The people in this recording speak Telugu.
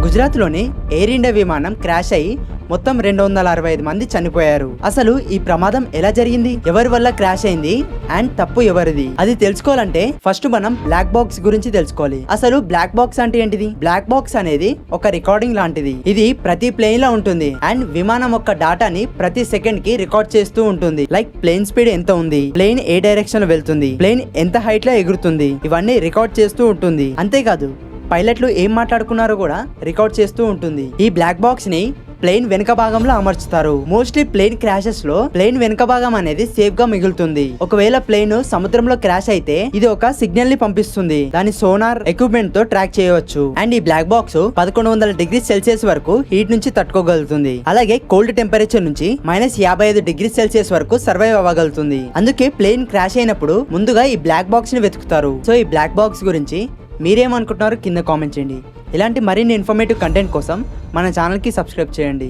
గుజరాత్లోని ఎయిర్ ఇండియా విమానం క్రాష్ అయి మొత్తం 265 మంది చనిపోయారు. అసలు ఈ ప్రమాదం ఎలా జరిగింది, ఎవరి వల్ల క్రాష్ అయింది అండ్ తప్పు ఎవరిది, అది తెలుసుకోవాలంటే ఫస్ట్ మనం బ్లాక్ బాక్స్ గురించి తెలుసుకోవాలి. అసలు బ్లాక్ బాక్స్ అంటే ఏంటిది? బ్లాక్ బాక్స్ అనేది ఒక రికార్డింగ్ లాంటిది. ఇది ప్రతి ప్లేన్ లో ఉంటుంది అండ్ విమానం యొక్క డాటాని ప్రతి సెకండ్ కి రికార్డ్ చేస్తూ ఉంటుంది. లైక్ ప్లేన్ స్పీడ్ ఎంత ఉంది, ప్లేన్ ఏ డైరెక్షన్ లో వెళ్తుంది, ప్లేన్ ఎంత హైట్ లో ఎగురుతుంది, ఇవన్నీ రికార్డ్ చేస్తూ ఉంటుంది. అంతేకాదు పైలట్లు ఏం మాట్లాడుకున్నారో కూడా రికార్డ్ చేస్తూ ఉంటుంది. ఈ బ్లాక్ బాక్స్ ని ప్లేన్ వెనుక భాగంలో అమర్చుతారు. మోస్ట్లీ ప్లేన్ క్రాషెస్ లో ప్లేన్ వెనుక భాగం అనేది సేఫ్ గా మిగులుతుంది. ఒకవేళ ప్లేన్ సముద్రంలో క్రాష్ అయితే ఇది ఒక సిగ్నల్ ని పంపిస్తుంది. దాని సోనార్ ఎక్విప్మెంట్ తో ట్రాక్ చేయవచ్చు. అండ్ ఈ బ్లాక్ బాక్స్ 1100 డిగ్రీ సెల్సియస్ వరకు హీట్ నుంచి తట్టుకోగలుగుతుంది. అలాగే కోల్డ్ టెంపరేచర్ నుంచి -55 డిగ్రీ సెల్సియస్ వరకు సర్వైవ్ అవ్వగలుగుతుంది. అందుకే ప్లేన్ క్రాష్ అయినప్పుడు ముందుగా ఈ బ్లాక్ బాక్స్ ని వెతుకుతారు. సో ఈ బ్లాక్ బాక్స్ గురించి మీరేమనుకుంటున్నారో కింద కామెంట్ చేయండి. ఇలాంటి మరిన్ని ఇన్ఫర్మేటివ్ కంటెంట్ కోసం మన ఛానల్కి సబ్స్క్రైబ్ చేయండి.